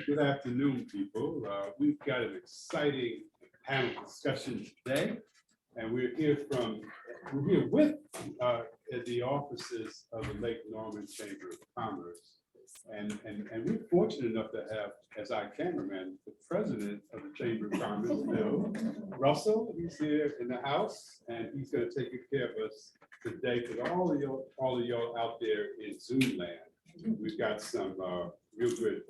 Good afternoon, people. We've got an exciting panel discussion today, and we're here with at the offices of the Lake Norman Chamber of Commerce. And we're fortunate enough to have, as our cameraman, the president of the Chamber of Commerce, Bill Russell. He's here in the house, and he's going to take good care of us today for all of y'all out there in Zoom land. We've got some real good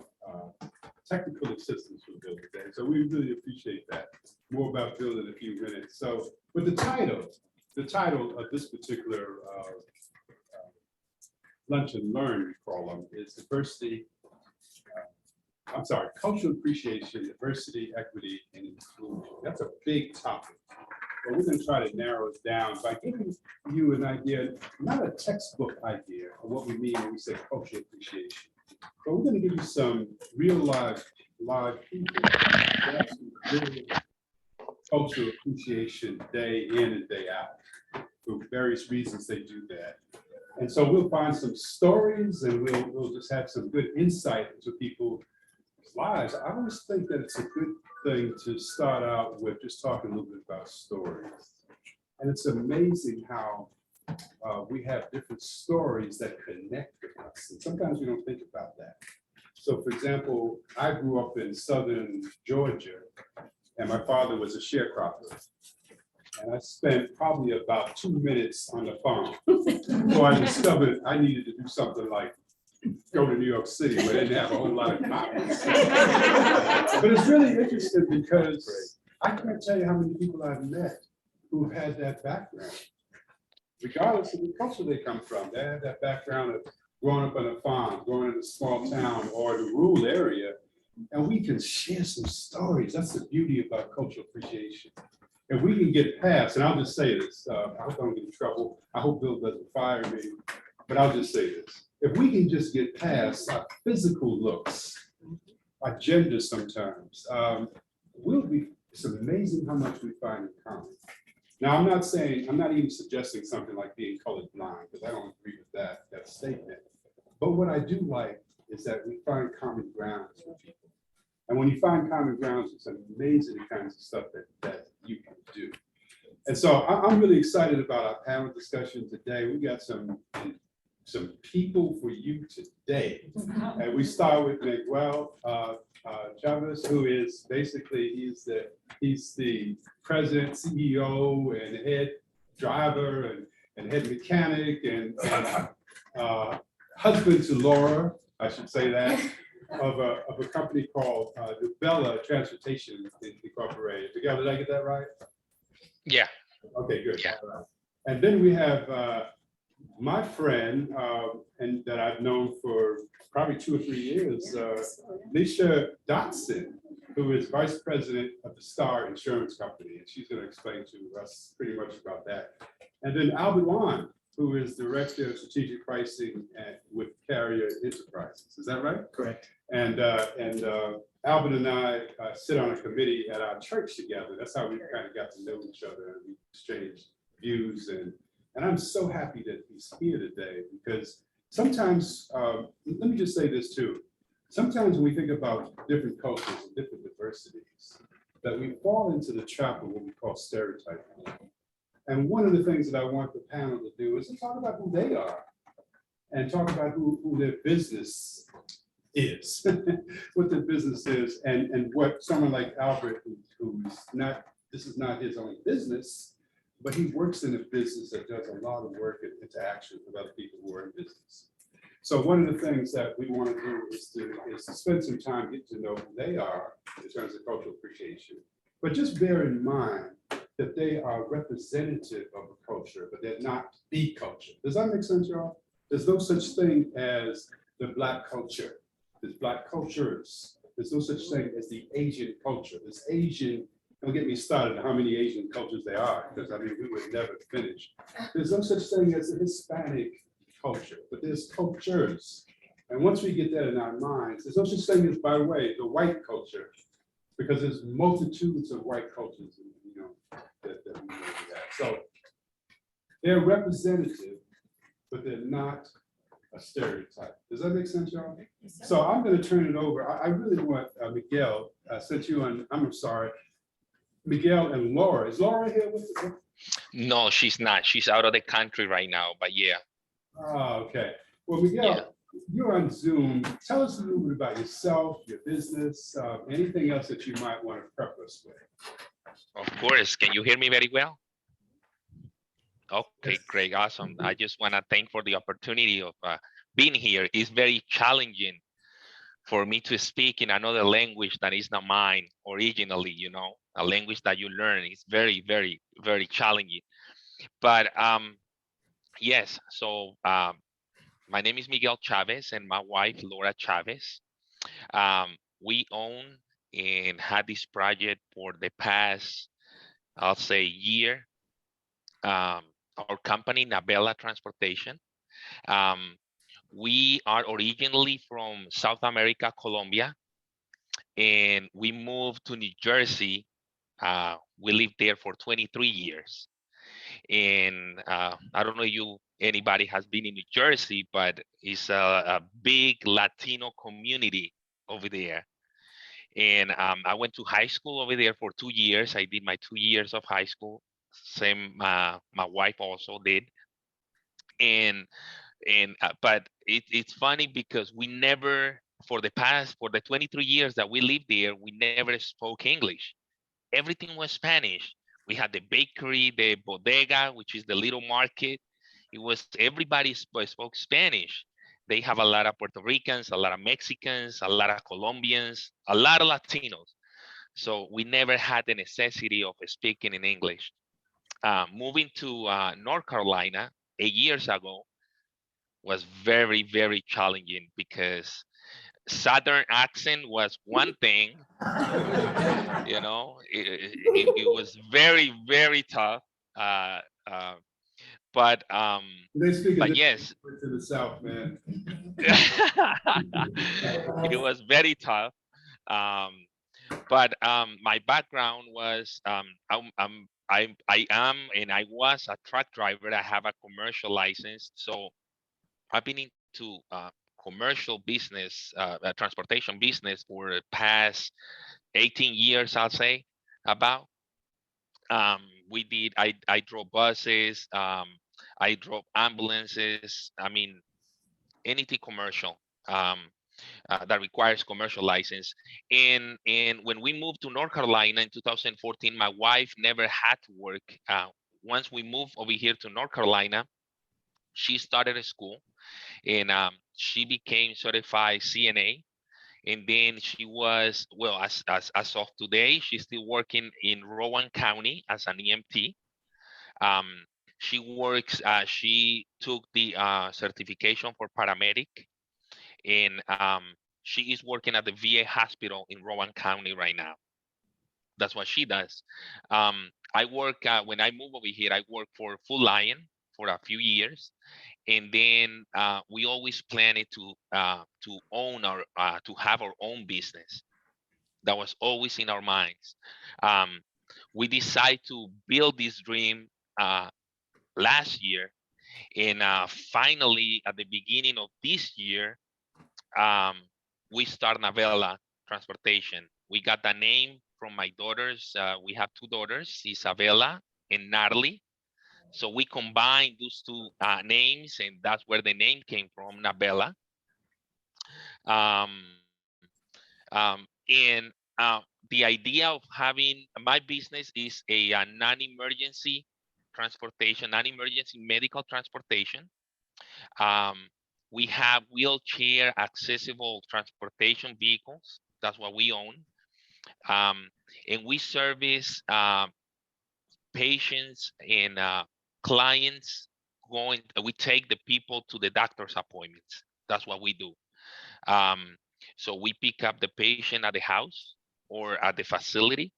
technical assistance from Bill today, so we really appreciate that. More about Bill in a few minutes. So, with the title of this particular lunch and learn, we call them, is cultural appreciation, diversity, equity, and inclusion. That's a big topic. But we're going to try to narrow it down by giving you an idea, not a textbook idea of what we mean when we say cultural appreciation, but we're going to give you some real live people that actually live cultural appreciation day in and day out. For various reasons they do that. And so we'll find some stories and we'll just have some good insight into people's lives. I always think that it's a good thing to start out with just talking a little bit about stories. And it's amazing how we have different stories that connect with us. And sometimes we don't think about that. So for example, I grew up in southern Georgia and my father was a sharecropper. And I spent probably about 2 minutes on the farm. So I discovered I needed to do something like go to New York City where they didn't have a whole lot of cops. But it's really interesting because I can't tell you how many people I've met who've had that background. Regardless of the culture they come from, they have that background of growing up on a farm, growing in a small town or the rural area, and we can share some stories. That's the beauty about cultural appreciation. If we can get past, and I'll just say this, I hope I don't get in trouble. I hope Bill doesn't fire me, but I'll just say this. If we can just get past our physical looks, our gender sometimes, it's amazing how much we find in common. Now, I'm not even suggesting something like being colorblind, because I don't agree with that statement. But what I do like is that we find common grounds with people. And when you find common grounds, it's amazing the kinds of stuff that you can do. And so I'm really excited about our panel discussion today. We got some people for you today. And we start with Miguel Chavez, who is basically, he's the president, CEO, and head driver and head mechanic and husband to Laura, I should say that, of a company called Nabella Transportation Incorporated. Miguel, did I get that right? Yeah. Okay, good. Yeah. And then we have my friend, and that I've known for probably 2 or 3 years, Lesha Dodson, who is vice president of the Star Insurance Company, and she's going to explain to us pretty much about that. And then Wong, who is director of strategic pricing with Carrier Enterprises. Is that right? Correct. And Albert and I sit on a committee at our church together. That's how we kind of got to know each other and we exchanged views. And I'm so happy that he's here today because sometimes, let me just say this too. Sometimes when we think about different cultures and different diversities, that we fall into the trap of what we call stereotyping. And one of the things that I want the panel to do is to talk about who they are and talk about who their business is, what their business is, and what someone like Albert, who's not, this is not his own business, but he works in a business that does a lot of work and interaction with other people who are in business. So one of the things that we want to do is to spend some time getting to know who they are in terms of cultural appreciation. But just bear in mind that they are representative of a culture, but they're not the culture. Does that make sense, y'all? There's no such thing as the Black culture. There's Black cultures. There's no such thing as the Asian culture. There's Asian, don't get me started on how many Asian cultures there are, because I mean, we would never finish. There's no such thing as a Hispanic culture, but there's cultures. And once we get that in our minds, there's no such thing as, by the way, the white culture, because there's multitudes of white cultures, you know, that we know that. So they're representative, but they're not a stereotype. Does that make sense, y'all? Yes, sir. So I'm going to turn it over. I really want Miguel, since you and I'm sorry, Miguel and Laura. Is Laura here with us? No, she's not. She's out of the country right now, but yeah. Oh, okay. Well, Miguel, Yeah. you're on Zoom. Tell us a little bit about yourself, your business, anything else that you might want to prep us with. Of course. Can you hear me very well? Okay, Yes. great, awesome. I just want to thank for the opportunity of being here. It's very challenging for me to speak in another language that is not mine originally, you know, a language that you learn. It's very, very, very challenging. But yes, so my name is Miguel Chavez and my wife, Laura Chavez. We own and had this project for the past, I'll say, year. Our company, Nabella Transportation. Um, we are originally from South America, Colombia, and we moved to New Jersey. We lived there for 23 years. And I don't know you anybody has been in New Jersey, but it's a big Latino community over there. And I went to high school over there for 2 years. I did my 2 years of high school. Same, my wife also did. And but it's funny because we never, for the 23 years that we lived there, we never spoke English. Everything was Spanish. We had the bakery, the bodega, which is the little market. It was everybody spoke Spanish. They have a lot of Puerto Ricans, a lot of Mexicans, a lot of Colombians, a lot of Latinos. So we never had the necessity of speaking in English. Moving to North Carolina 8 years ago was very, very challenging because Southern accent was one thing, you know, it was very, very tough. Uh, uh, but They speak but of yes, to the South, man. it was very tough. Um, but my background was I am and I was a truck driver. I have a commercial license, so I've been into commercial business, transportation business for the past 18 years, I'll say. About we did. I drove buses. I drove ambulances. I mean, anything commercial. Um, that requires commercial license. And when we moved to North Carolina in 2014, my wife never had to work. Once we moved over here to North Carolina, she started a school and she became certified CNA. And then she was, well, as of today, she's still working in Rowan County as an EMT. Um, she works, she took the certification for paramedic, and she is working at the VA hospital in Rowan County right now. That's what she does. I work, when I moved over here, I worked for Full Lion for a few years. And then we always planned to own our, to have our own business. That was always in our minds. Um, we decided to build this dream last year. And finally, at the beginning of this year, um, we start Nabella Transportation. We got the name from my daughters. We have two daughters, Isabella and Natalie. So we combined those two names, and that's where the name came from, Nabella. Um, and the idea of having my business is a non-emergency transportation, non-emergency medical transportation. Um, we have wheelchair accessible transportation vehicles. That's what we own. Um, and we service patients and clients going, we take the people to the doctor's appointments. That's what we do. Um, so we pick up the patient at the house or at the facility,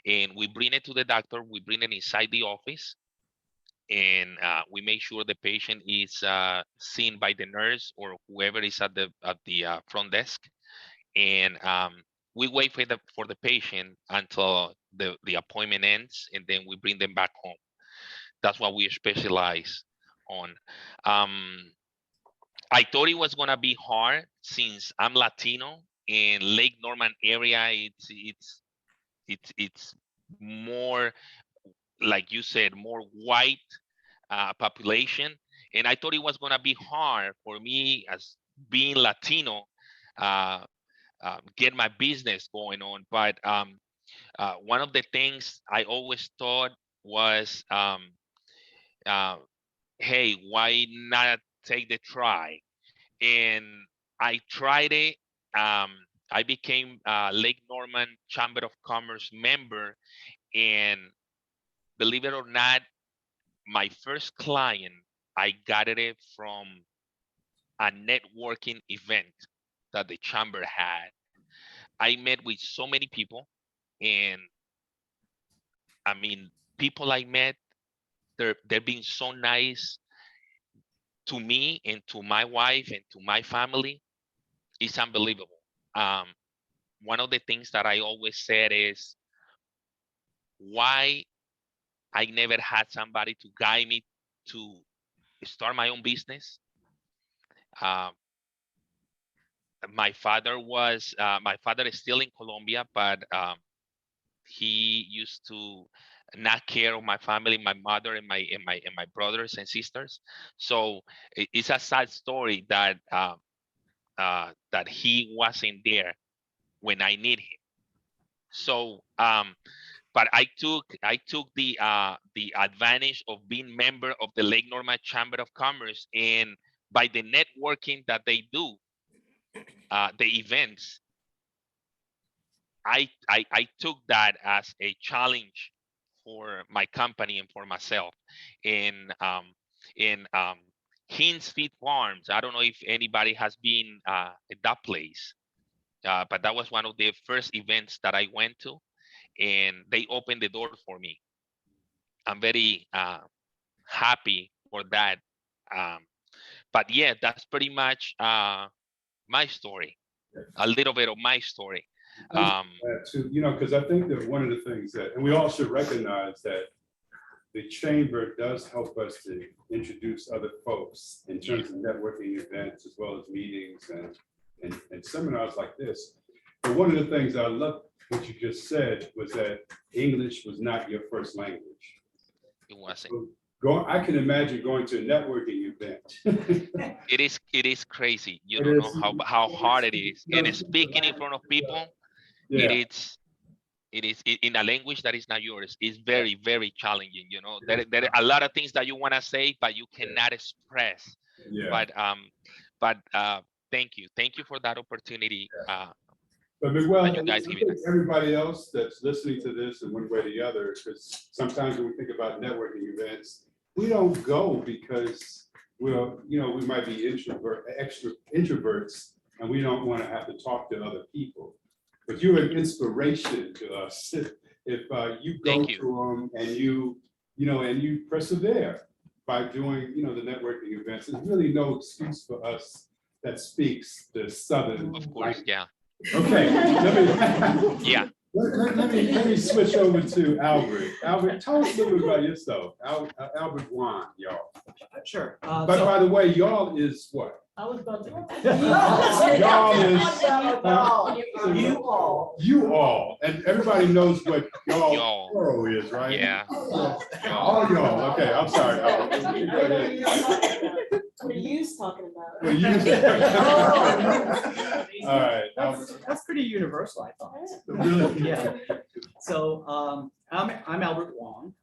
and we bring it to the doctor. We bring it inside the office, and we make sure the patient is seen by the nurse or whoever is at the front desk, and we wait for the patient until the appointment ends, and then we bring them back home. That's what we specialize on. Um, I thought it was gonna be hard since I'm Latino in Lake Norman area. It's more, like you said, more white population, and I thought it was gonna be hard for me as being Latino, uh, get my business going on. But one of the things I always thought was, uh, hey, why not take the try? And I tried it. Um, I became a Lake Norman Chamber of Commerce member, and believe it or not, my first client, I got it from a networking event that the chamber had. I met with so many people, and I mean, people I met, they're being so nice to me and to my wife and to my family. It's unbelievable. Um, One of the things that I always said is why I never had somebody to guide me to start my own business. Um, my father is still in Colombia, but he used to not care of my family, my mother and my brothers and sisters. So it's a sad story that that he wasn't there when I need him. So but I took the advantage of being member of the Lake Norman Chamber of Commerce, and by the networking that they do, the events, I took that as a challenge for my company and for myself. In Hinds Feed Farms, I don't know if anybody has been at that place, but that was one of the first events that I went to, and they opened the door for me. I'm very happy for that. Um, but yeah, that's pretty much my story, a little bit of my story. Um, Too, because I think that one of the things that, and we all should recognize that the chamber does help us to introduce other folks in terms of networking events as well as meetings and seminars like this. But one of the things I love what you just said was that English was not your first language. it wasn't. I can imagine going to a networking event. It is crazy. You don't know how hard it is. And speaking in front of people, Yeah. it is in a language that is not yours. It's very, very challenging. There are a lot of things that you want to say, but you cannot express. Yeah. But thank you for that opportunity. But Miguel, that you I guys think give us. everybody else that's listening to this in one way or the other, because sometimes when we think about networking events, we don't go because we might be introverts, and we don't want to have to talk to other people. But you're an inspiration to us if you go to them and you persevere by doing the networking events. There's really no excuse for us that speaks the Southern Of course, language. yeah. Okay, Yeah. Let me switch over to Albert. Albert, tell us a little bit about yourself. Albert Wong, y'all. Sure. But by the way, y'all is what? I was about to. Y'all is you all, and everybody knows what y'all plural is, right? Yeah. All y'all. Okay, I'm sorry. What are you talking about? Well, you. All right. That's pretty universal, I thought. Really? Yeah. So I'm Albert Wong.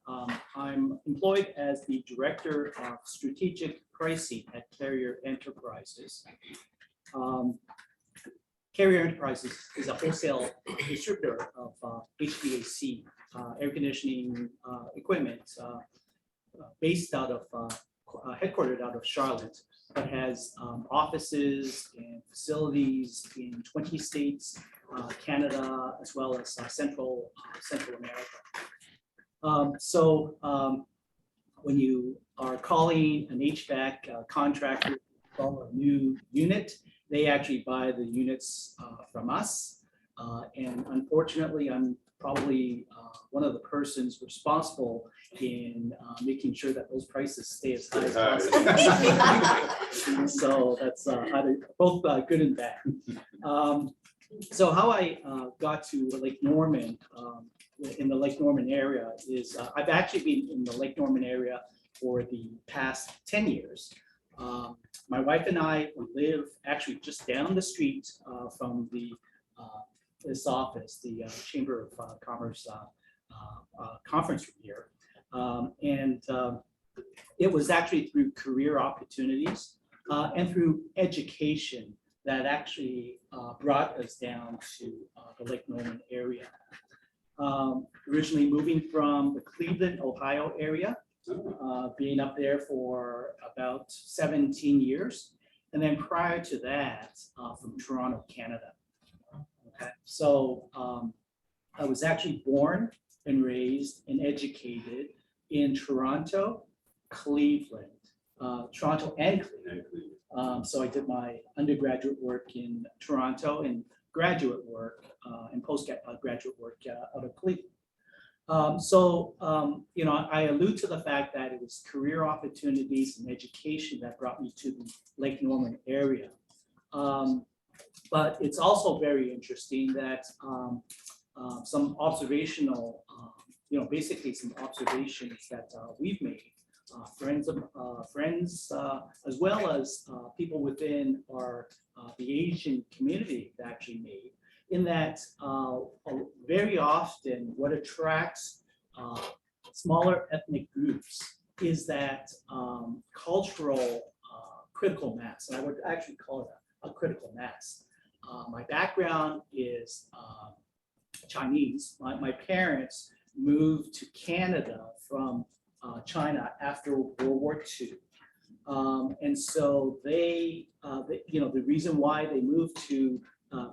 I'm employed as the Director of Strategic Pricing at Carrier Enterprises. Carrier Enterprises is a wholesale distributor of HVAC, air conditioning equipment, based out of headquartered out of Charlotte, but has offices and facilities in 20 states, Canada, as well as Central America. When you are calling an HVAC contractor for a new unit, they actually buy the units from us. And unfortunately, I'm probably one of the persons responsible in making sure that those prices stay as high as possible. So that's either both good and bad. So how I got to Lake Norman in the Lake Norman area is I've actually been in the Lake Norman area for the past 10 years. My wife and I live actually just down the street from this office, the Chamber of Commerce conference room here. It was actually through career opportunities and through education that actually brought us down to the Lake Norman area. Originally moving from the Cleveland, Ohio area, being up there for about 17 years. And then prior to that, from Toronto, Canada. Okay, so I was actually born and raised and educated in Toronto, Cleveland, Toronto and Cleveland. So I did my undergraduate work in Toronto and graduate work and postgraduate work out of Cleveland. You know, I allude to the fact that it was career opportunities and education that brought me to the Lake Norman area. But it's also very interesting that some observational, you know, basically some observations that we've made, friends as well as people within our the Asian community that actually made, in that very often what attracts smaller ethnic groups is that cultural critical mass. And I would actually call it a critical mass. My background is Chinese. My parents moved to Canada from China after World War II. And so they, you know, the reason why they moved to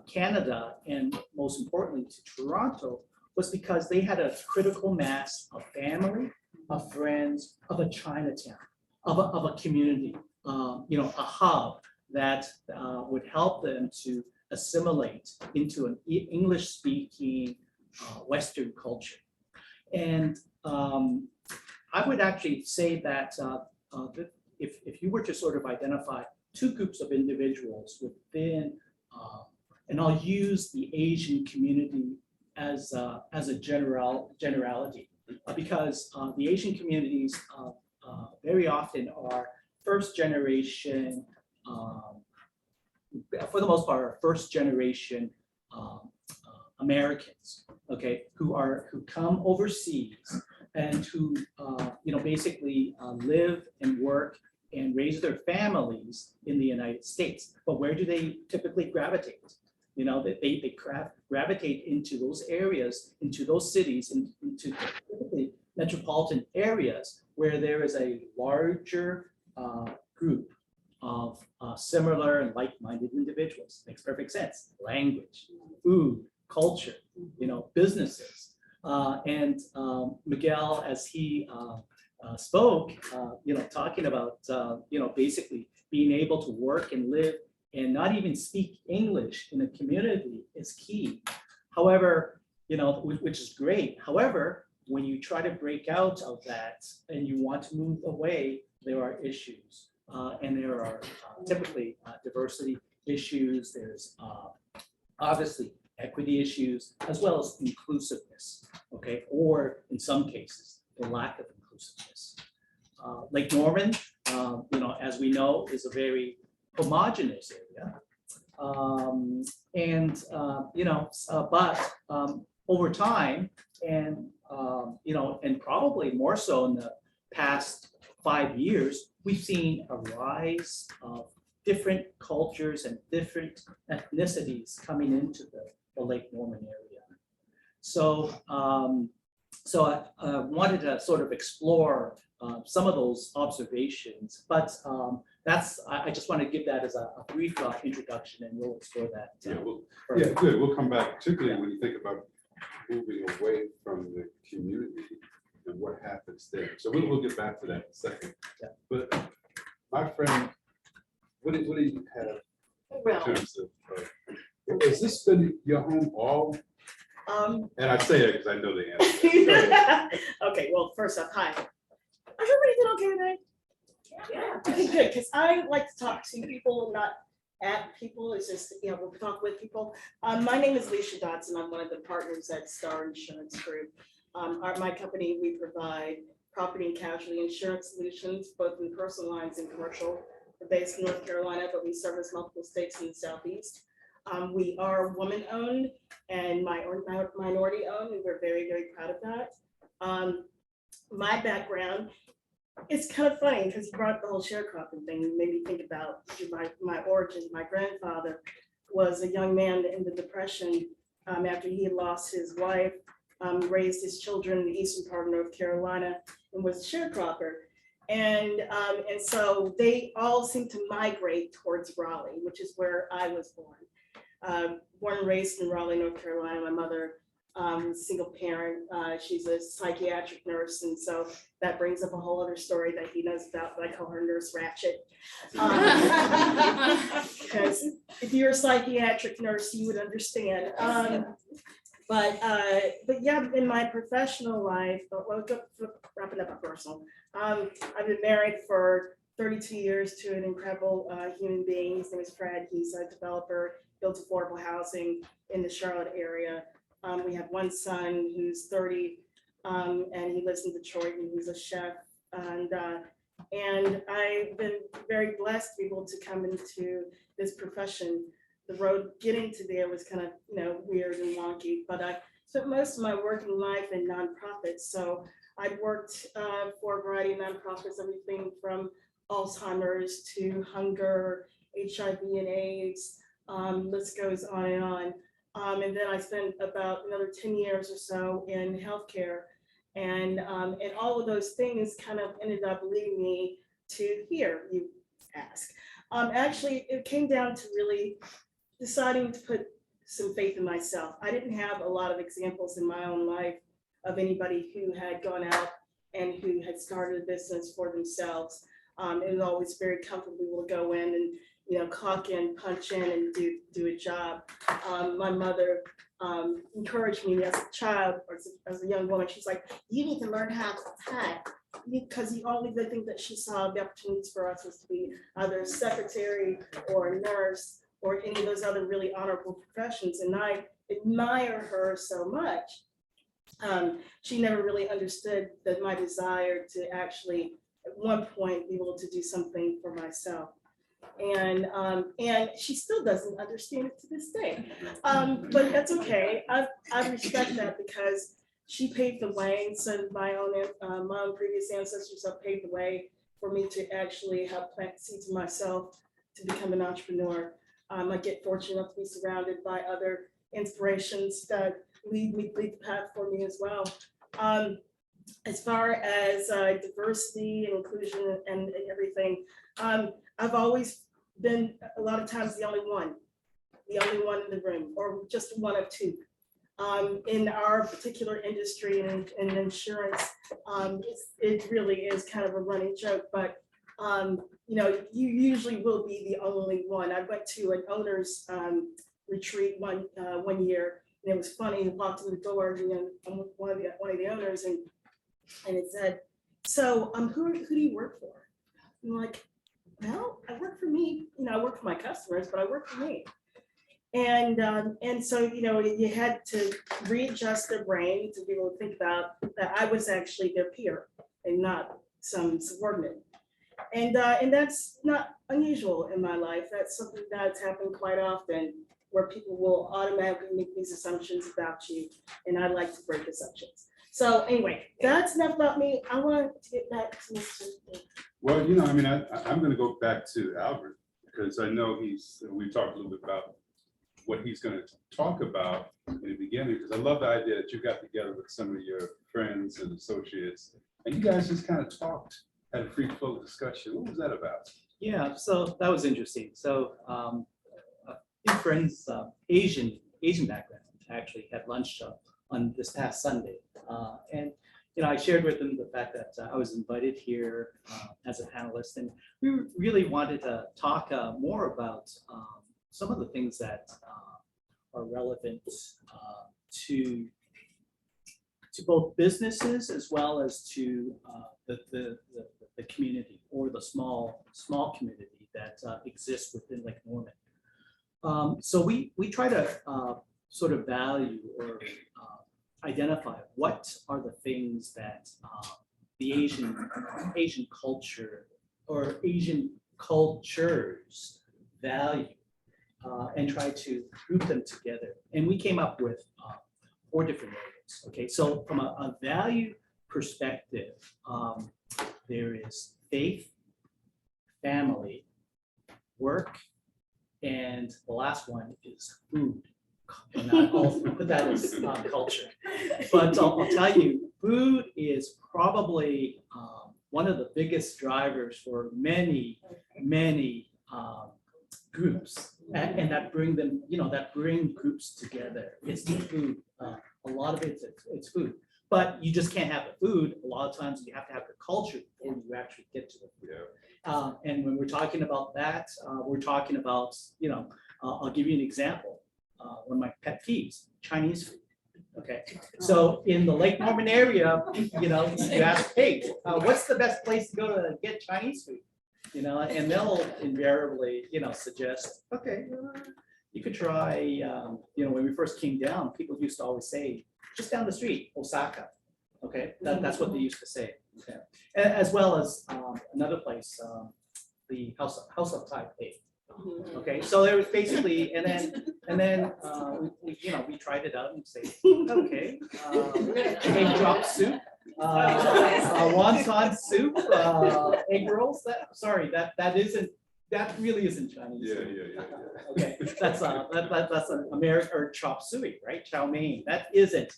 Canada and most importantly to Toronto was because they had a critical mass of family, of friends, of a Chinatown, of a community, you know, a hub that would help them to assimilate into an English-speaking Western culture. And I would actually say that if you were to sort of identify two groups of individuals within, and I'll use the Asian community as a generality, because the Asian communities very often are first generation, for the most part, are first generation Americans, okay, who come overseas and who you know, basically live and work and raise their families in the United States. But where do they typically gravitate? You know, they gravitate into those areas, into those cities, into typically metropolitan areas where there is a larger group of similar and like-minded individuals. Makes perfect sense. Language, food, culture, you know, businesses. And Miguel, as he spoke, you know, talking about, you know, basically being able to work and live and not even speak English in a community is key. However, you know, which is great. However, when you try to break out of that and you want to move away, there are issues. And there are typically diversity issues. There's obviously equity issues, as well as inclusiveness, okay? Or in some cases, the lack of inclusiveness. Lake Norman, you know, as we know, is a very homogeneous area. You know, but over time, and, you know, and probably more so in the past 5 years, we've seen a rise of different cultures and different ethnicities coming into the Lake Norman area. So, I wanted to sort of explore some of those observations, but I just want to give that as a brief introduction, and we'll explore that. Yeah, good. We'll come back, particularly when you think about moving away from the community and what happens there. So we'll get back to that in a second. Yeah. But my friend, what do you have in terms of? Has this been your home all And I say that because I know the answer. Go ahead. Okay, well, first off, hi. Everybody doing okay today? Yeah. Okay, good, because I like to talk to people, not at people. It's just, we'll talk with people. My name is Lesha Dodson. I'm one of the partners at Star Insurance Group. My company, we provide property and casualty insurance solutions, both in personal lines and commercial. We're based in North Carolina, but we service multiple states in the Southeast. We are woman-owned and minority-owned, and we're very, very proud of that. My background, it's kind of funny because you brought up the whole sharecropping thing and made me think about my origins. My grandfather was a young man in the Depression after he had lost his wife, raised his children in the eastern part of North Carolina, and was a sharecropper. And so they all seem to migrate towards Raleigh, which is where I was born. Born and raised in Raleigh, North Carolina. My mother, single parent, she's a psychiatric nurse, and so that brings up a whole other story that he knows about, but I call her Nurse Ratchet. Because if you're a psychiatric nurse, you would understand. But yeah, in my professional life, wrapping up a personal, I've been married for 32 years to an incredible human being. His name is Fred. He's a developer, built affordable housing in the Charlotte area. We have one son who's 30, and he lives in Detroit, and he's a chef. And I've been very blessed to be able to come into this profession. The road getting to there was kind of, weird and wonky, but I spent most of my working life in nonprofits. So I've worked for a variety of nonprofits, everything from Alzheimer's to hunger, HIV and AIDS, list goes on and on. And then I spent about another 10 years or so in healthcare. And all of those things kind of ended up leading me to here, you ask. Actually, it came down to really deciding to put some faith in myself. I didn't have a lot of examples in my own life of anybody who had gone out and who had started a business for themselves. It was always very comfortable to go in and clock in, punch in, and do a job. My mother encouraged me as a child or as a young woman. She's like, you need to learn how to type, because the only good thing that she saw the opportunities for us was to be either a secretary or a nurse or any of those other really honorable professions. And I admire her so much. She never really understood that my desire to actually at one point be able to do something for myself. And she still doesn't understand it to this day. But that's okay. I respect that because she paved the way. So my own previous ancestors have paved the way for me to actually help plant seeds in myself to become an entrepreneur. I get fortunate enough to be surrounded by other inspirations that lead the path for me as well. As far as diversity and inclusion and everything, I've always been a lot of times the only one in the room, or just one of two. In our particular industry and insurance, it really is kind of a running joke, but you usually will be the only one. I went to an owner's retreat one year, and it was funny. I walked in the door, I'm with one of the owners, and it said, "So, who do you work for?" I'm like, "Well, I work for me. I work for my customers, but I work for me." And so you had to readjust their brain to be able to think about that I was actually their peer and not some subordinate. And that's not unusual in my life. That's something that's happened quite often, where people will automatically make these assumptions about you, and I like to break assumptions. So anyway, that's enough about me. I want to get back to Mr. Well, I'm going to go back to Albert, because I know we talked a little bit about what he's going to talk about in the beginning, because I love the idea that you got together with some of your friends and associates, and you guys just kind of talked, had a free flow discussion. What was that about? Yeah, so that was interesting. So a few friends, Asian background, actually had lunch on this past Sunday. And I shared with them the fact that I was invited here as a panelist, and we really wanted to talk more about some of the things that are relevant both businesses as well as to the community or the small community that exists within Lake Norman. So we try to sort of value or identify what are the things that the Asian culture or Asian cultures value, and try to group them together. And we came up with 4 different areas. Okay, so from a value perspective, there is faith, family, work, and the last one is food. And I'll put that as culture. But I'll tell you, food is probably one of the biggest drivers for many groups, and that bring them, that bring groups together. It's the food. A lot of it's food, but you just can't have the food. A lot of times you have to have the culture before you actually get to the food. Yeah. And when we're talking about that, we're talking about, I'll give you an example. One of my pet peeves, Chinese food. Okay, so in the Lake Norman area, you ask, hey, what's the best place to go to get Chinese food? And they'll invariably, suggest, okay, you could try, when we first came down, people used to always say, just down the street, Osaka. Okay, that's what they used to say. Okay. As well as another place, the House of Taipei. Okay, so there was basically, and then we tried it out and say, okay, egg drop soup, wonton soup, egg rolls. That really isn't Chinese. Yeah. Okay, that's an American, or chop suey, right? Chow mein. That isn't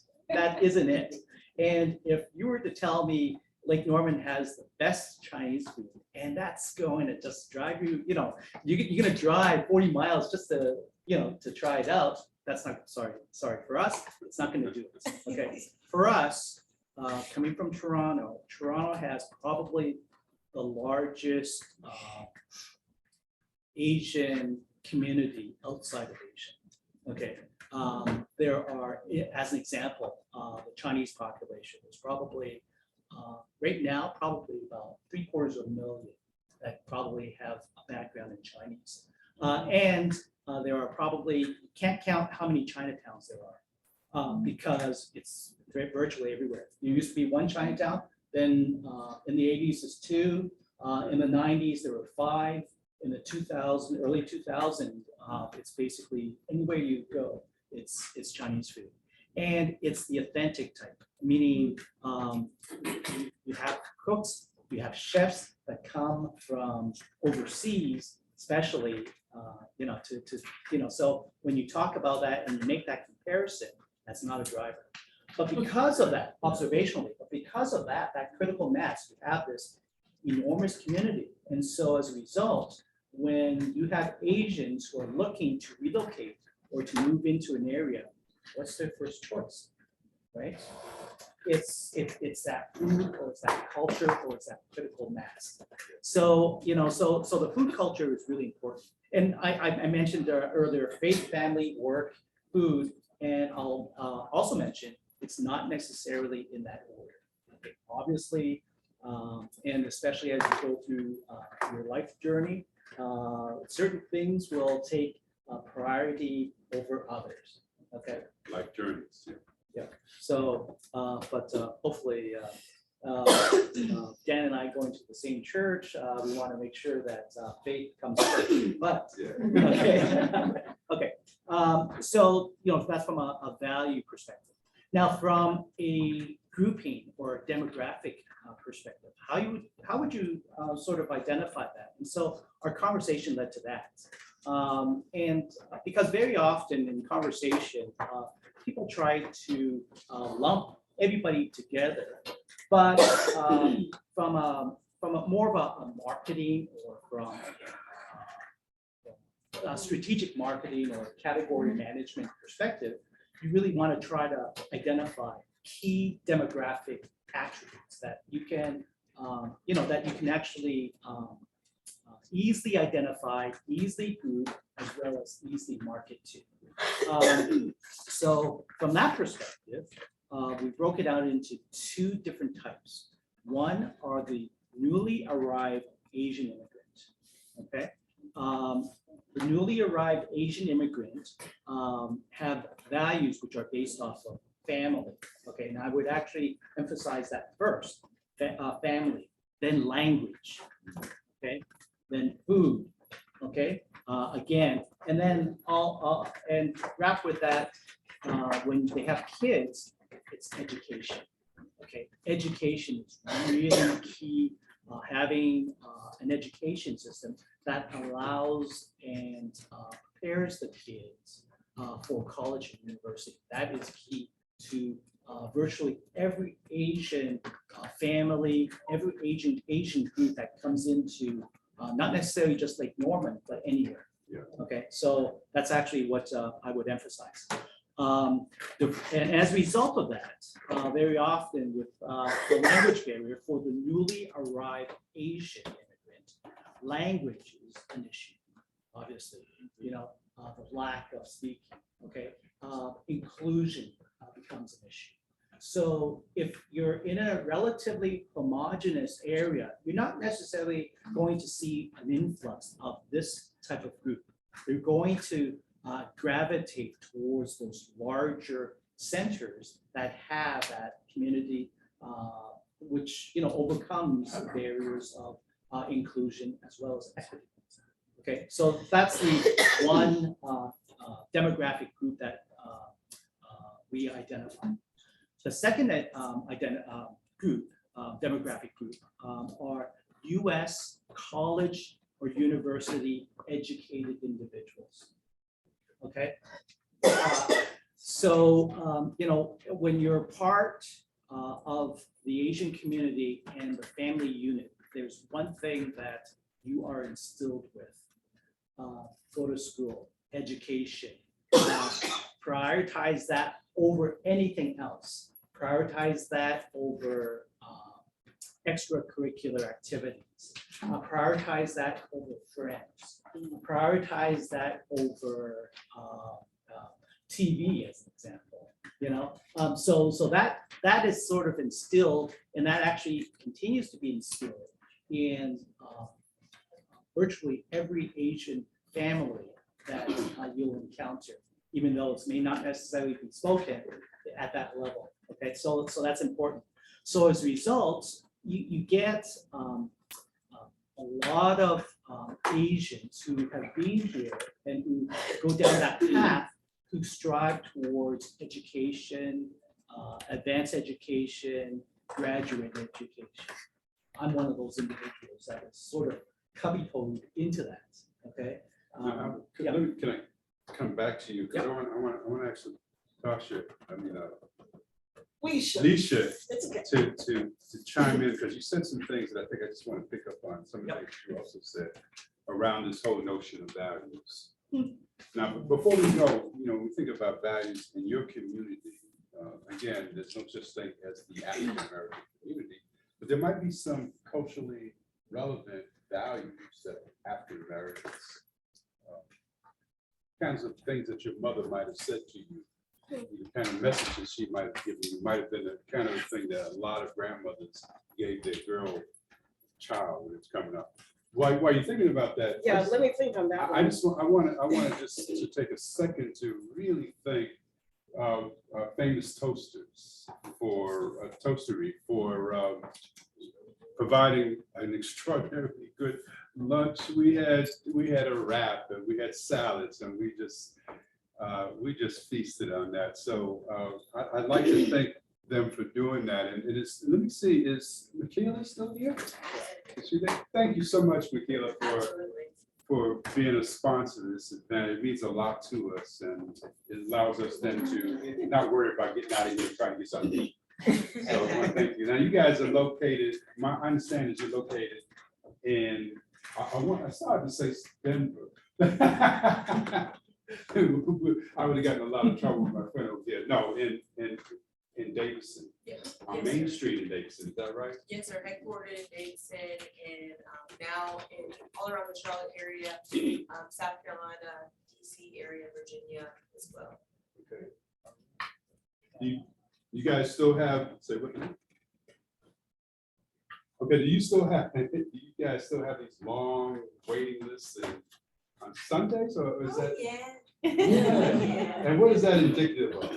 it. And if you were to tell me Lake Norman has the best Chinese food, and that's going to just drive you, you're going to drive 40 miles just to, to try it out. That's not, sorry for us, it's not going to do it. Okay, for us, coming from Toronto has probably the largest Asian community outside of Asia. Okay, there are, as an example, the Chinese population is probably right now, probably about 750,000 that probably have a background in Chinese. And there are probably, you can't count how many Chinatowns there are because it's virtually everywhere. There used to be one Chinatown, then in the 80s is 2, in the 90s there were 5, in the early 2000s, it's basically anywhere you go, it's Chinese food. And it's the authentic type, meaning you have cooks, you have chefs that come from overseas, especially, so when you talk about that and you make that comparison, that's not a driver. But because of that, observationally, that critical mass, you have this enormous community. And so as a result, when you have Asians who are looking to relocate or to move into an area, what's their first choice, right? It's that food, or it's that culture, or it's that critical mass. So, so the food culture is really important. And I mentioned earlier, faith, family, work, food, and I'll also mention it's not necessarily in that order. Okay, obviously, and especially as you go through your life journey, certain things will take priority over others. Okay. Life journeys. Yeah. So, but hopefully, Dan and I going to the same church. We want to make sure that faith comes first. But okay, okay. So that's from a value perspective. Now, from a grouping or a demographic perspective, how would you sort of identify that? And so our conversation led to that. And because very often in conversation, people try to lump everybody together, but from a more of a marketing or from strategic marketing or category management perspective, you really want to try to identify key demographic attributes that you can, that you can actually easily identify, easily group, as well as easily market to. So from that perspective, we broke it out into two different types. One are the newly arrived Asian immigrant, okay? The newly arrived Asian immigrant have values which are based off of family, okay? And I would actually emphasize that first, family, then language, okay? Then food, okay? Again, and then and wrap with that, when they have kids, it's education. Okay, education is really key. Having an education system that allows and prepares the kids for college and university. That is key to virtually every Asian family, every Asian group that comes into not necessarily just Lake Norman, but anywhere. Yeah. Okay, so that's actually what I would emphasize. And as a result of that, very often with the language barrier for the newly arrived Asian immigrant, language is an issue, obviously, you know, the lack of speaking, okay? Inclusion becomes an issue. So if you're in a relatively homogeneous area, you're not necessarily going to see an influx of this type of group. You're going to gravitate towards those larger centers that have that community, which, you know, overcomes the barriers of inclusion as well as equity. Okay, so that's the one demographic group that we identify. The second demographic group are U.S. college or university educated individuals. Okay, so you know, when you're part of the Asian community and the family unit, there's one thing that you are instilled with: go to school, education, prioritize that over anything else. Prioritize that over extracurricular activities. Prioritize that over friends. Prioritize that over TV, as an example. You know, so that is sort of instilled, and that actually continues to be instilled in virtually every Asian family that you'll encounter, even though it may not necessarily be spoken at that level. Okay, so that's important. So as a result, you get a lot of Asians who have been here and who go down that path, who strive towards education, advanced education, graduate education. I'm one of those individuals that is sort of cubby-holed into that. Okay. Can I come back to you? Because I want to actually Tasha, Lesha, It's okay. to chime in, because you said some things that I think I just want to pick up on. Some of the things you also said around this whole notion of values. Now, before we go, you know, when we think about values in your community, again, there's no such thing as the African American community, but there might be some culturally relevant values that African Americans, kinds of things that your mother might have said to you, the kind of messages she might have given you might have been the kind of thing that a lot of grandmothers gave their girl child when it's coming up. While you're thinking about that, Yeah, let me think on that I one. want to just to take a second to really thank famous toasters for toastery for providing an extraordinarily good lunch. We had a wrap and we had salads and we just feasted on that. So I'd like to thank them for doing that. And it is, let me see, is Michaela still here? Is she there? Thank you so much, Michaela, for being a sponsor of this event. It means a lot to us, and it allows us then to not worry about getting out of here and trying to get something to eat. So I wanna thank you. Now, you guys are located, my understanding is you're located in, I started to say Denver. I would have gotten a lot of trouble with my friend over here. No, in Davidson. Yes. On Main Street in Davidson, is that right? Yes, sir, headquartered in Davidson and now in all around the Charlotte area, South Carolina, DC area, Virginia as well. Okay. You guys still have, say what? Okay, do you guys still have these long waiting lists on Sundays, or is that? Yeah. Yeah. And what is that indicative of?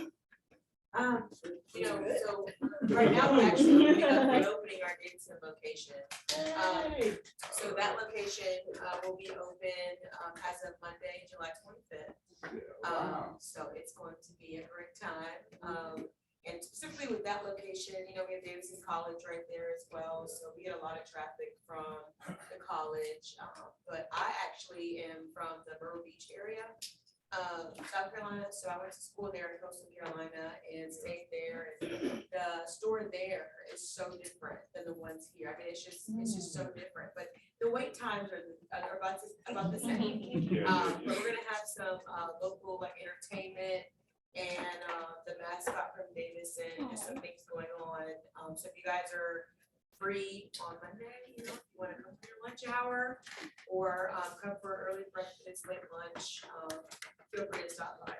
You know, so right now, we're actually opening our Dodson location. So that location will be open as of Monday, July 25th. Wow. So it's going to be a great time. And specifically with that location, you know, we have Davidson College right there as well. So we get a lot of traffic from the college. But I actually am from the Myrtle Beach area, South Carolina. So I went to school there in Coastal Carolina and stayed there. And the store there is so different than the ones here. I mean, it's just so different. But the wait times are about the same. But we're gonna have some local like entertainment and the mascot from Davidson, and just some things going on. So if you guys are free on Monday, you know, if you want to come for your lunch hour or come for early breakfast, late lunch, feel free to stop by.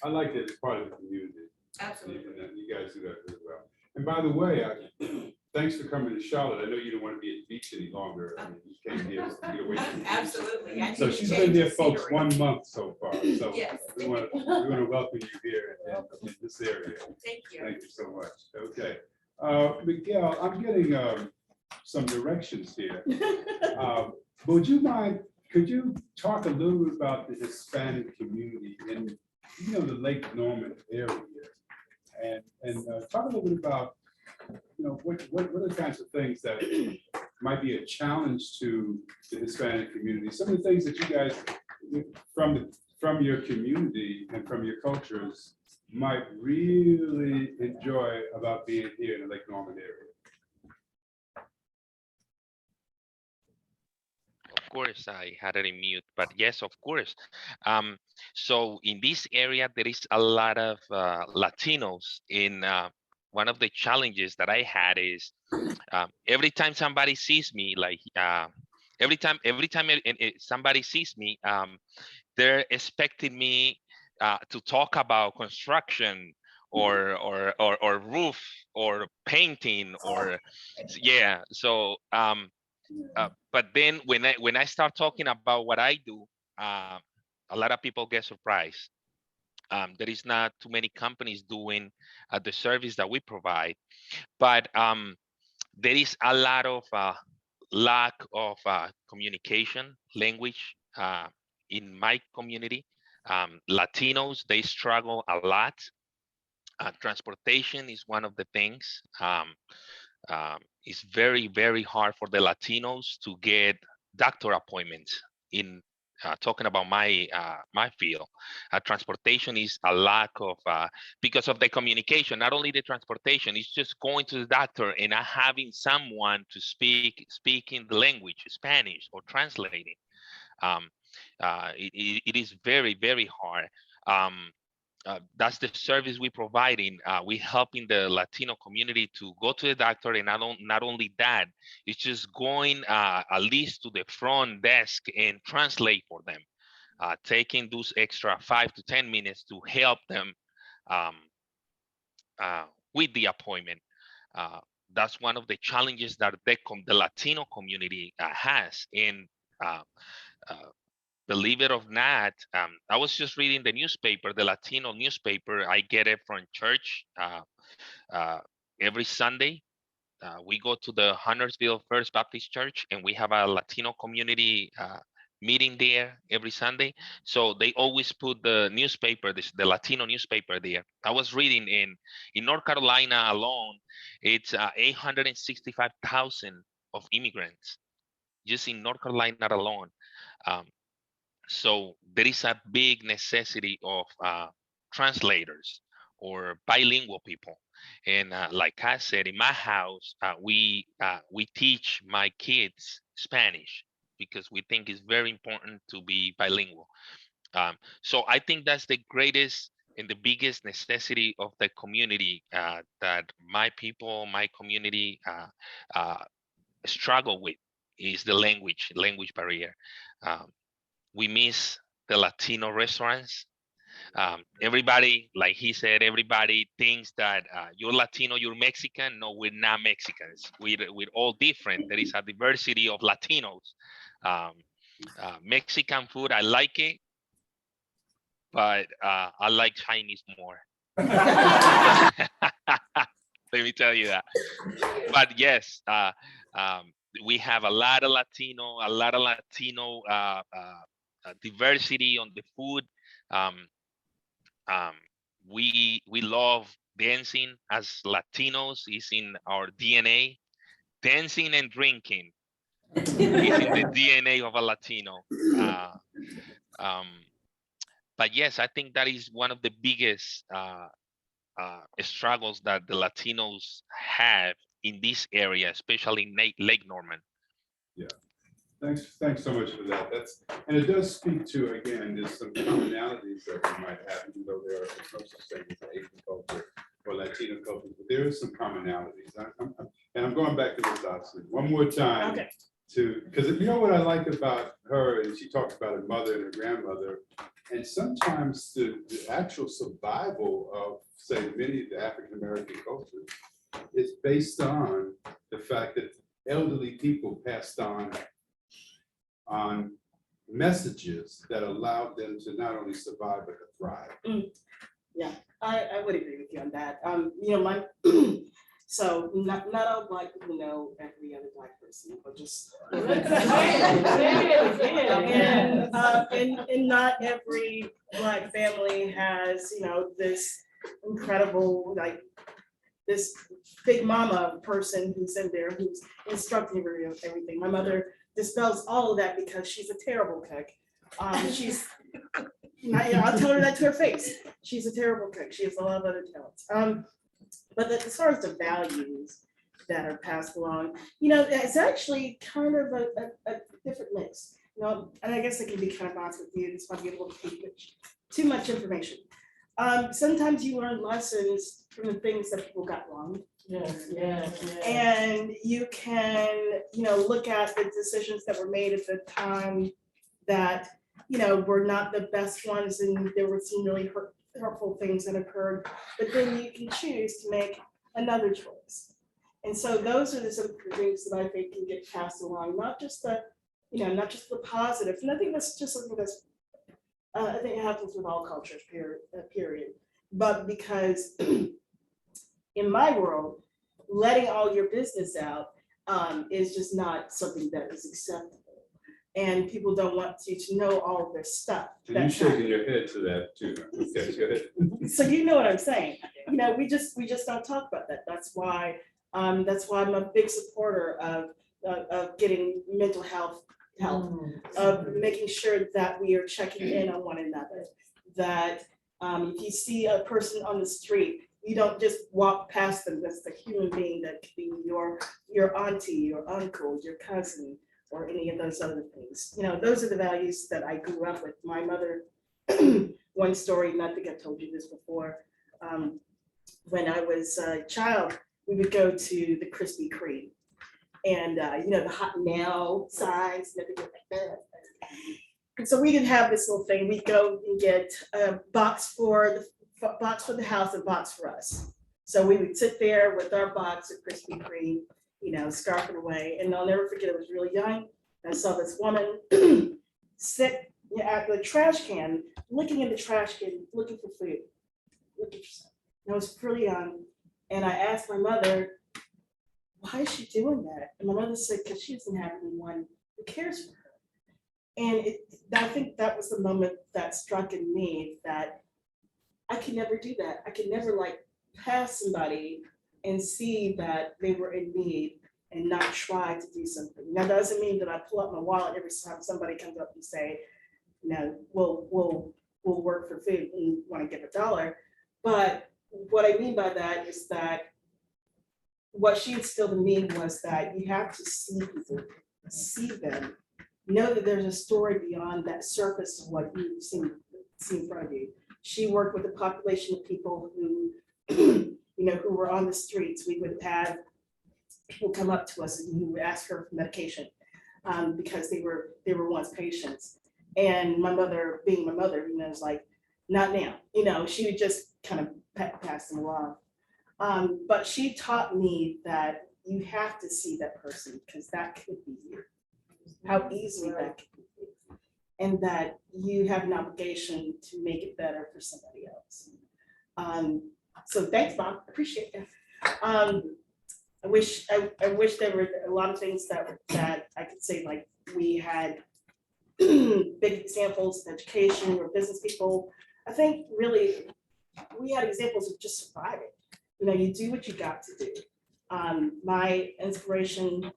I like that it's part of the community. Absolutely. And you guys do that really well. And by the way, thanks for coming to Charlotte. I know you don't want to be at the beach any longer. I mean, you came here to get away from the beach. Absolutely. I So need to she's change been there, the folks, scenery. 1 month so far. So Yes. we want to welcome you here in this area. Thank you. Thank you so much. Okay. Miguel, I'm getting some directions here. Would you mind, could you talk a little bit about the Hispanic community in, you know, the Lake Norman area? And talk a little bit about, you know, what are the kinds of things that might be a challenge to the Hispanic community? Some of the things that you guys from your community and from your cultures might really enjoy about being here in the Lake Norman area. Of course, I had it in mute, but yes, of course. So in this area, there is a lot of Latinos. In one of the challenges that I had is every time somebody sees me, like every time somebody sees me, they're expecting me to talk about construction or roof or painting or yeah. So but then when I start talking about what I do, a lot of people get surprised. There is not too many companies doing the service that we provide, but there is a lot of lack of communication language in my community. Latinos, they struggle a lot. Transportation is one of the things. It's very, very hard for the Latinos to get doctor appointments in talking about my my field. Transportation is a lack of because of the communication, not only the transportation, it's just going to the doctor and not having someone to speaking the language, Spanish, or translating. It is very, very hard. That's the service we providing. We helping the Latino community to go to the doctor, and not only that, it's just going at least to the front desk and translate for them, taking those extra 5 to 10 minutes to help them with the appointment. That's one of the challenges that the Latino community has. And believe it or not, I was just reading the newspaper, the Latino newspaper. I get it from church every Sunday. We go to the Huntersville First Baptist Church, and we have a Latino community meeting there every Sunday. So they always put the newspaper, the Latino newspaper there. I was reading in North Carolina alone, it's 865,000 of immigrants just in North Carolina alone. So there is a big necessity of translators or bilingual people. And like I said, in my house, we teach my kids Spanish because we think it's very important to be bilingual. So I think that's the greatest and the biggest necessity of the community that my people, my community struggle with is the language barrier. We miss the Latino restaurants. Everybody, like he said, everybody thinks that you're Latino, you're Mexican. No, we're not Mexicans. We're all different. There is a diversity of Latinos. Mexican food, I like it, but I like Chinese more. Let me tell you that. But yes, we have a lot of Latino diversity on the food. We love dancing as Latinos. It's in our DNA. Dancing and drinking is in the DNA of a Latino. But yes, I think that is one of the biggest struggles that the Latinos have in this area, especially in Lake Norman. Yeah, thanks so much for that. And it does speak to, again, there's some commonalities that we might have, even though there are no such thing as Asian culture or Latino culture, but there is some commonalities. And I'm going back to Ms. Dodson one more time. Okay. Because you know what I like about her, and she talks about her mother and her grandmother, and sometimes the actual survival of, say, many of the African-American cultures is based on the fact that elderly people passed on messages that allowed them to not only survive, but to thrive. Yeah, I would agree with you on that. You know, so not all Black people know every other Black person, but just. And not every Black family has, you know, this incredible, like, this big mama person who's in there, who's instructing everything. My mother dispels all of that because she's a terrible cook. She's, I'll tell her that to her face. She's a terrible cook. She has a lot of other talents. But as far as the values that are passed along, you know, it's actually kind of a different mix. You know, and I guess I can be kind of honest with you. This might be a little too much information. Sometimes you learn lessons from the things that people got wrong. Yeah. And you can, you know, look at the decisions that were made at the time that, you know, were not the best ones, and there were some really hurtful things that occurred, but then you can choose to make another choice. And so those are the sort of things that I think can get passed along, not just the, you know, not just the positive. And I think that's just something that's, I think it happens with all cultures, period. But because in my world, letting all your business out is just not something that is acceptable. And people don't want you to know all of their stuff. And you're shaking your head to that too. Okay, go ahead. So you know what I'm saying. You know, we just don't talk about that. That's why I'm a big supporter of getting mental health, of making sure that we are checking in on one another. That if you see a person on the street, you don't just walk past them. That's a human being that could be your auntie, your uncle, your cousin, or any of those other things. You know, those are the values that I grew up with. My mother, one story, and I think I've told you this before, when I was a child, we would go to the Krispy Kreme. And, you know, the hot now signs and everything like that. And so we didn't have this little thing. We'd go and get a box for the house and box for us. So we would sit there with our box of Krispy Kreme, you know, scarfing away. And I'll never forget, I was really young. I saw this woman sit at the trash can, looking in the trash can, looking for food. Looking for something. And I was pretty young. And I asked my mother, why is she doing that? And my mother said, because she doesn't have anyone who cares for her. And I think that was the moment that struck in me that I could never do that. I could never like pass somebody and see that they were in need and not try to do something. Now, that doesn't mean that I pull up my wallet every time somebody comes up and say, no, we'll work for food and want to give $1. But what I mean by that is that what she instilled in me was that you have to see people, see them, know that there's a story beyond that surface of what you see in front of you. She worked with a population of people who, you know, who were on the streets. We would have people come up to us and who would ask her for medication because they were once patients. And my mother, being my mother, you know, was like, not now, you know, she would just kind of pass them along. But she taught me that you have to see that person because that could be you, how easily that could be you. And that you have an obligation to make it better for somebody else. So thanks, Mom, I appreciate it. I wish there were a lot of things that I could say, like we had big examples of education or business people. I think really we had examples of just surviving. You know, you do what you got to do. My inspiration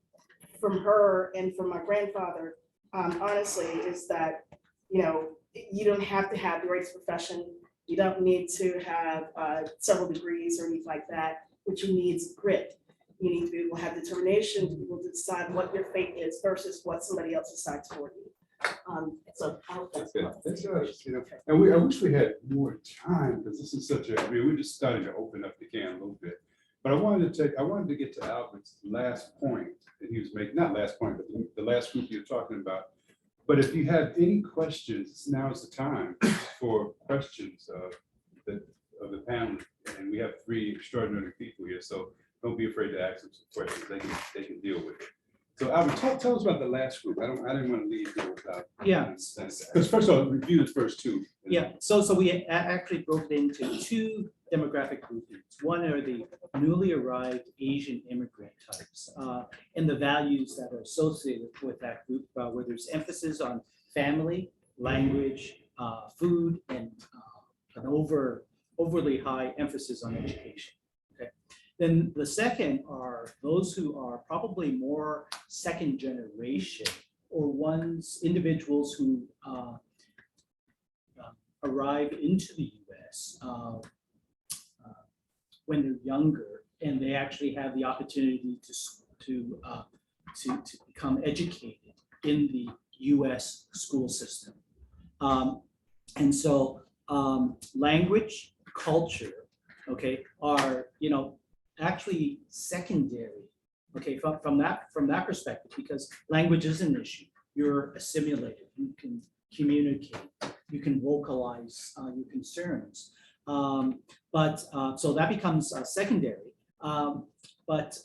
from her and from my grandfather, honestly, is that, you know, you don't have to have the greatest profession. You don't need to have several degrees or anything like that. What you need is grit. You need to be able to have determination to be able to decide what your fate is versus what somebody else decides for you. So I hope that's. You know, and I wish we had more time because this is such a, I mean, we're just starting to open up the can a little bit. But I wanted to get to Albert's last point that he was making, not last point, but the last group you're talking about. But if you have any questions, now is the time for questions of the panel. And we have 3 extraordinary people here, so don't be afraid to ask them some questions. They can deal with it. So Albert, tell us about the last group. I didn't want to leave here without. Yeah. Because first of all, review the first 2. Yeah, so we actually broke it into 2 demographic groupings. One are the newly arrived Asian immigrant types and the values that are associated with that group, where there's emphasis on family, language, food, and an overly high emphasis on education. Okay. Then the second are those who are probably more second generation or individuals who arrive into the US when they're younger, and they actually have the opportunity to become educated in the US school system. And so language, culture, okay, are, you know, actually secondary, okay, from that perspective, because language is an issue. You're assimilated, you can communicate, you can vocalize your concerns. So that becomes secondary. But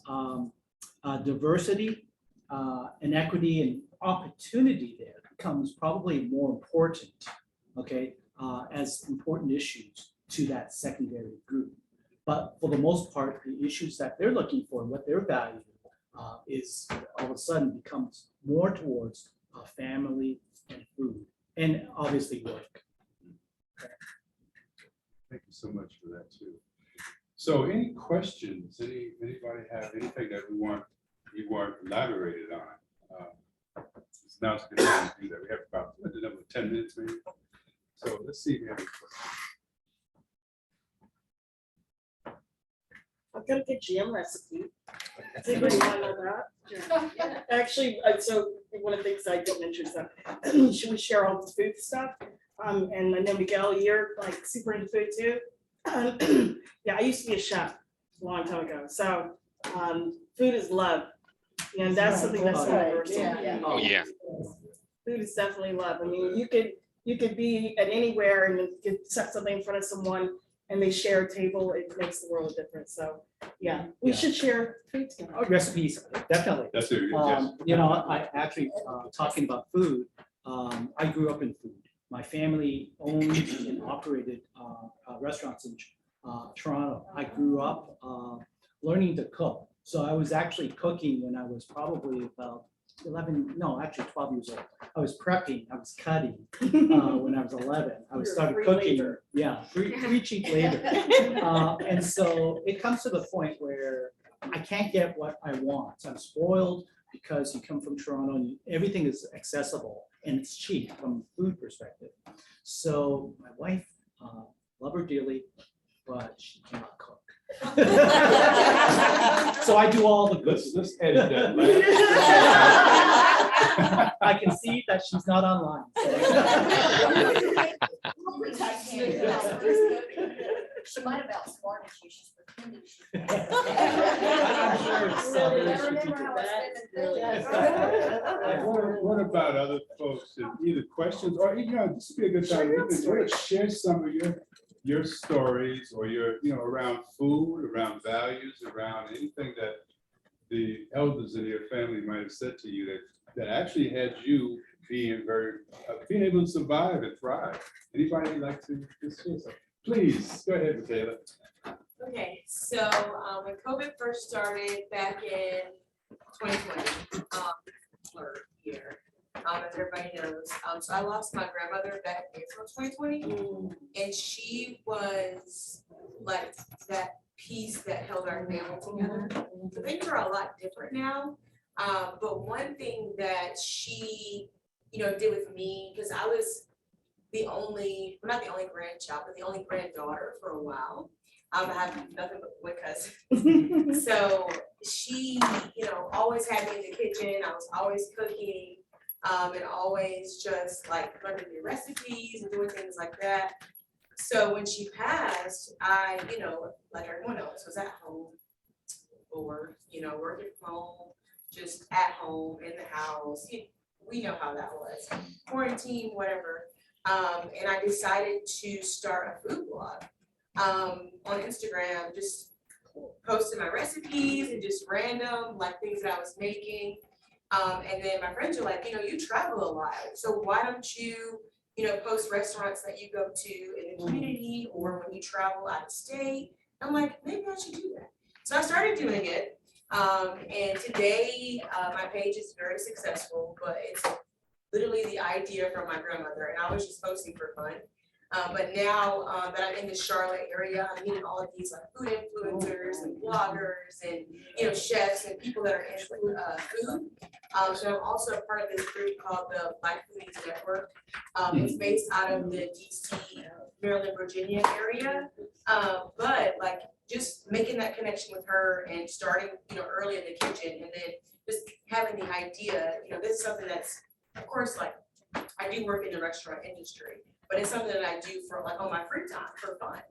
diversity and equity and opportunity there becomes probably more important, okay, as important issues to that secondary group. But for the most part, the issues that they're looking for and what they're valuing is all of a sudden becomes more towards family and food, and obviously work. Thank you so much for that too. So any questions, anybody have anything that you want elaborated on? Now's a good time to do that. We have about 10 minutes maybe. So let's see if we have any questions. I've got a good jam recipe. Does anybody want to know that? Actually, so one of the things I didn't mention is that should we share all the food stuff? And I know Miguel, you're like super into food too. Yeah, I used to be a chef a long time ago. So food is love. And that's something that's universal. Yeah. Oh yeah. Food is definitely love. I mean, you could be at anywhere and you could set something in front of someone and they share a table, it makes the world a difference. So yeah, we should share food together. Recipes, definitely. That's it. Yes. You know, I actually, talking about food, I grew up in food. My family owned and operated restaurants in Toronto. I grew up learning to cook. So I was actually cooking when I was probably about 12 years old. I was prepping, I was cutting when I was 11. I was started cooking. Labor. Yeah, free cheap labor. And so it comes to the point where I can't get what I want. I'm spoiled because you come from Toronto and everything is accessible and it's cheap from a food perspective. So my wife, love her dearly, but she cannot cook. So I do all the good. Let's edit that. I can see that she's not online. She might have outsmarted you, she's pretending she's. I'm sure it's Really, I strategic remember to how that. What about other folks, that either questions, or, this would be a good time, you can share some of your stories, or your, around food, around values, around anything that the elders in your family might have said to you that actually had you being being able to survive and thrive. Anybody like to just share something? Please, go ahead, Michaela. Okay, so when COVID first started back in 2020, third year, as everybody knows, so I lost my grandmother back in April 2020, and she was like that piece that held our family together. So things are a lot different now, but one thing that she, did with me, because I was the only, well, not the only grandchild, but the only granddaughter for a while. I have nothing but boy cousins. So she, always had me in the kitchen. I was always cooking, and always just like learning new recipes and doing things like that. So when she passed, I, like everyone else, was at home, or, working from home, just at home in the house. We know how that was, quarantine, whatever. And I decided to start a food blog on Instagram, just posting my recipes and just random like things that I was making. And then my friends are like, you travel a lot, so why don't you, post restaurants that you go to in the community or when you travel out of state? I'm like, maybe I should do that. So I started doing it. And today my page is very successful, but it's literally the idea from my grandmother, and I was just posting for fun. But now that I'm in the Charlotte area, I'm meeting all of these like food influencers and bloggers and chefs and people that are in food. So I'm also a part of this group called the Black Foodies Network. It's based out of the DC, Maryland, Virginia area. But like just making that connection with her and starting early in the kitchen, and then just having the idea, this is something that's, of course, like I do work in the restaurant industry, but it's something that I do for like on my free time for fun.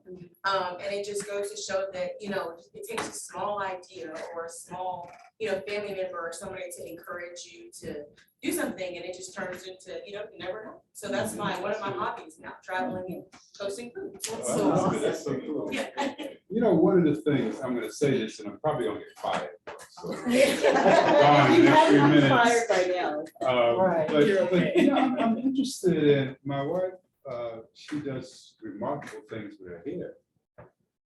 And it just goes to show that, it takes a small idea or a small, family member or somebody to encourage you to do something, and it just turns into, you never know. So that's one of my hobbies now, traveling and posting food. That's so cool. Yeah. One of the things, I'm gonna say this, and I'm probably gonna get fired. So, You haven't been fired by now. Right. But, You're okay. I'm interested in, my wife, she does remarkable things with her hair.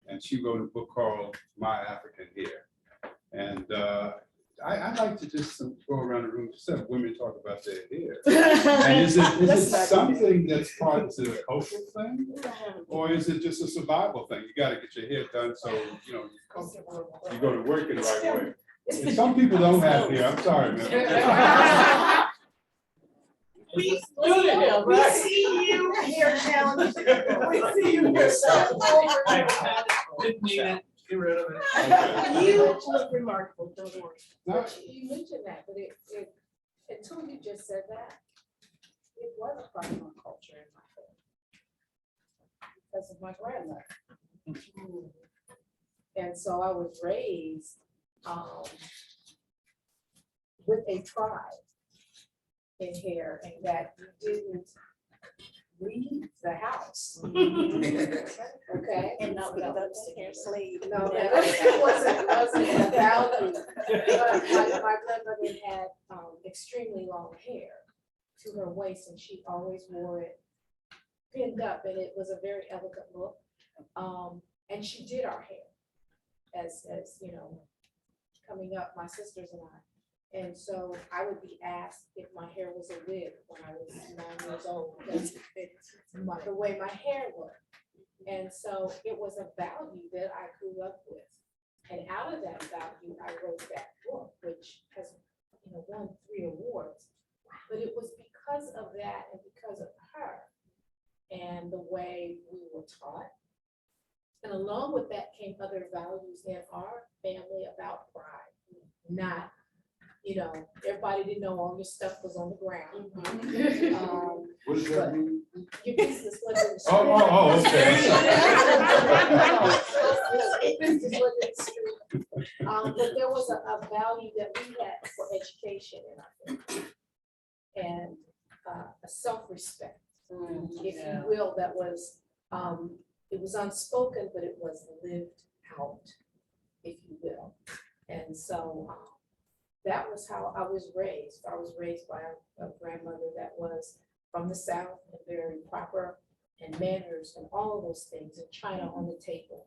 And she wrote a book called My African Hair. And I like to just go around the room, just have women talk about their hair. And is it something that's part of a cultural thing? Or is it just a survival thing? You gotta get your hair done so, you go to work in the right way. And some people don't have hair, I'm sorry, man. We see you here challenging. We see you here. Didn't need it, get rid of it. You look remarkable, don't worry. You mentioned that, but it until you just said that, it was a part of my culture in my family because of my grandmother. And so I was raised with a tribe in hair, and that you didn't leave the house. Okay. And not with those hair sleeve. No, that wasn't a value. My grandmother had extremely long hair to her waist, and she always wore it pinned up, and it was a very elegant look. And she did our hair as coming up, my sisters and I. And so I would be asked if my hair was a wig when I was 9 years old, because the way my hair looked. And so it was a value that I grew up with. And out of that value, I wrote that book, which has won 3 awards. But it was because of that and because of her and the way we were taught. And along with that came other values in our family about pride, not everybody didn't know all your stuff was on the ground. What does that mean? Your business wasn't. Oh, okay. But there was a value that we had for education in our family. And a self-respect, if you will, that was, it was unspoken, but it was lived out, if you will. And so that was how I was raised. I was raised by a grandmother that was from the South and very proper and manners and all of those things, and china on the table.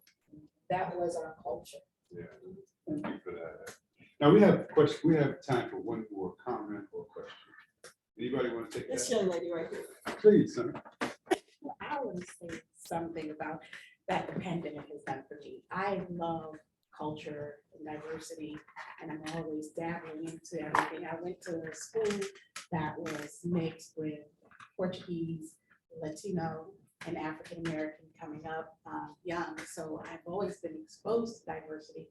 That was our culture. Yeah, thank you for that. Now we have time for one more comment or question. Anybody want to take This that? young lady right here. Please, sir. I want to say something about that the pandemic has done for me. I love culture and diversity, and I'm always dabbling into everything. I went to a school that was mixed with Portuguese, Latino, and African American coming up young. So I've always been exposed to diversity.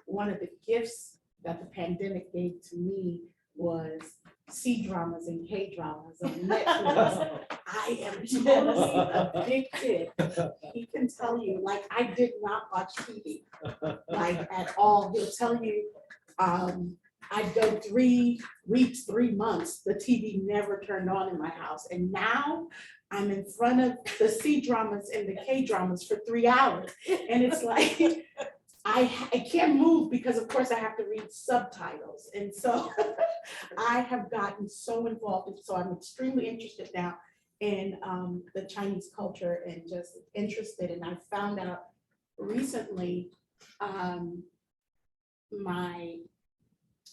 One of the gifts that the pandemic gave to me was C-dramas and K-dramas on Netflix. I am totally addicted. He can tell you, like, I did not watch TV, like, at all. He'll tell you, I'd go 3 weeks, 3 months, the TV never turned on in my house. And now I'm in front of the C-dramas and the K-dramas for 3 hours. And it's like, I can't move because of course I have to read subtitles. And so I have gotten so involved. And so I'm extremely interested now in the Chinese culture and just interested. And I found out recently, my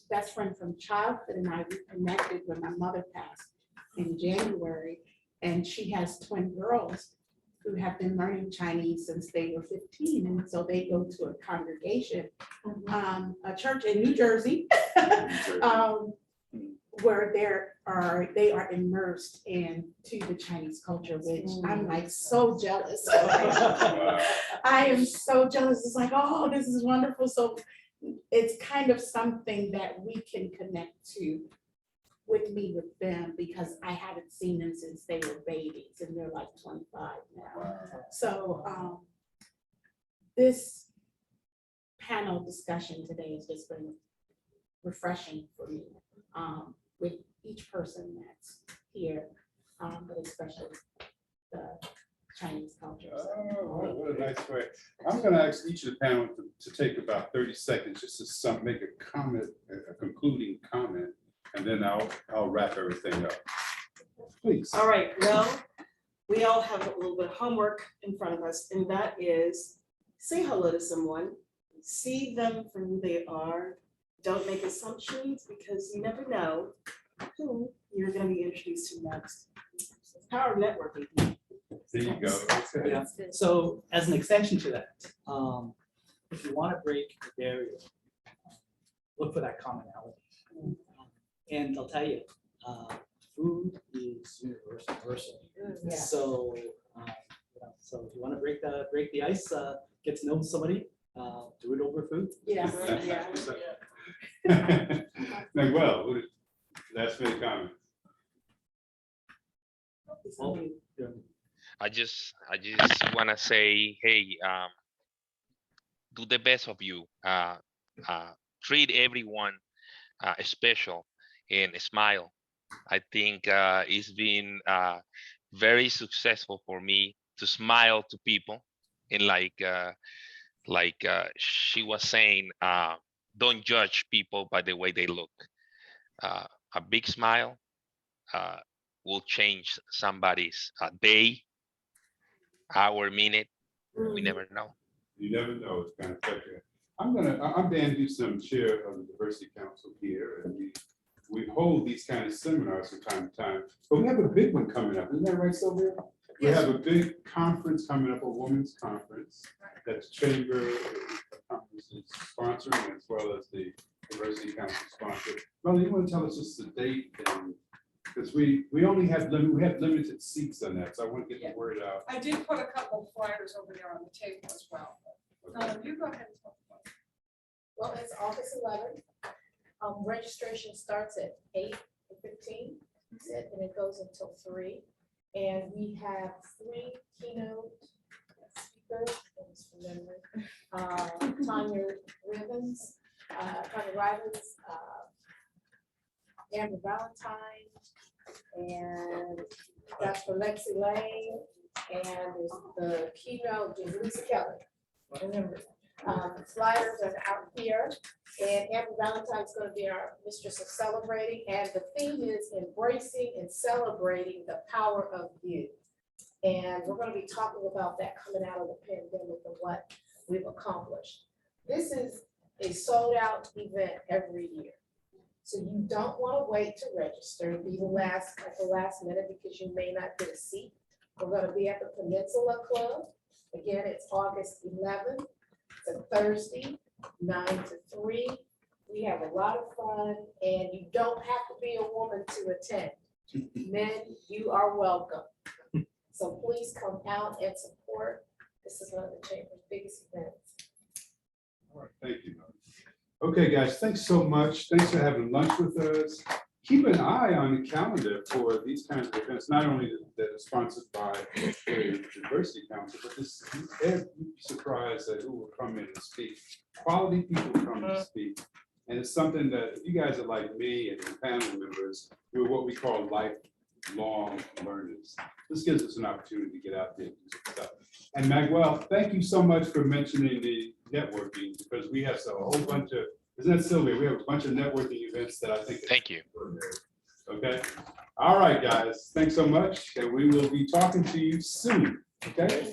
best friend from childhood and I reconnected when my mother passed in January. And she has twin girls who have been learning Chinese since they were 15. And so they go to a congregation, a church in New Jersey, where they are immersed into the Chinese culture, which I'm like so jealous. I am so jealous. It's like, oh, this is wonderful. So it's kind of something that we can connect to with me with them, because I haven't seen them since they were babies and they're like 25 now. So this panel discussion today has just been refreshing for me, with each person that's here, but especially the Chinese culture. Oh, what a nice way. I'm going to ask each of the panel to take about 30 seconds just to make a comment, a concluding comment, and then I'll wrap everything up. Please. All right, well, we all have a little bit of homework in front of us, and that is say hello to someone, see them for who they are. Don't make assumptions, because you never know who you're going to be introduced to next. It's the power of networking. There you go. Yeah. So as an extension to that, if you want to break the barrier, look for that commonality. And I'll tell you, food is universal. Yeah. So, so if you want to break the ice, get to know somebody, do it over food. Yeah. Miguel, last minute comment. Well, I just want to say, hey, do the best of you. Treat everyone special and smile. I think it's been very successful for me to smile to people, and like she was saying, don't judge people by the way they look. A big smile will change somebody's day, hour, minute. We never know. You never know. It's kind of touching. I'm Dan Houston, chair of the Diversity Council here, and we hold these kind of seminars from time to time. But we have a big one coming up. Isn't that right, Sylvia? We have a big conference coming up, a women's conference that the Chamber of Conference is sponsoring, as well as the Diversity Council sponsored. Well, you want to tell us just the date, and because we only have limited seats on that, so I want to get the word out. I did put a couple of flyers over there on the table as well. You go ahead and talk about it. Well, it's August 11th. Registration starts at 8:15, and it goes until 3. And we have 3 keynote speakers. Tanya Ribbons, writers, Amber Valentine, and Dr. Lexi Lane, and the keynote is Lisa Kelly. Remember, flyers are out here, and Amber Valentine's going to be our mistress of celebrating, and the theme is embracing and celebrating the power of you. And we're going to be talking about that coming out of the pandemic and what we've accomplished. This is a sold out event every year. So you don't want to wait to register and be at the last minute because you may not get a seat. We're going to be at the Peninsula Club. Again, it's August 11th. It's a Thursday, 9 to 3. We have a lot of fun, and you don't have to be a woman to attend. Men, you are welcome. So please come out and support. This is one of the Chamber's biggest events. All right, thank you. Okay, guys, thanks so much. Thanks for having lunch with us. Keep an eye on the calendar for these kinds of events, not only that are sponsored by the Diversity Council, but this, you'd be surprised at who will come in and speak. Quality people come and speak. And it's something that if you guys are like me and the panel members, we're what we call lifelong learners. This gives us an opportunity to get out there and do some stuff. And Miguel, thank you so much for mentioning the networking, because we have a whole bunch of, isn't that Sylvia? We have a bunch of networking events that I think. Thank you. Okay. All right, guys. Thanks so much. And we will be talking to you soon. Okay.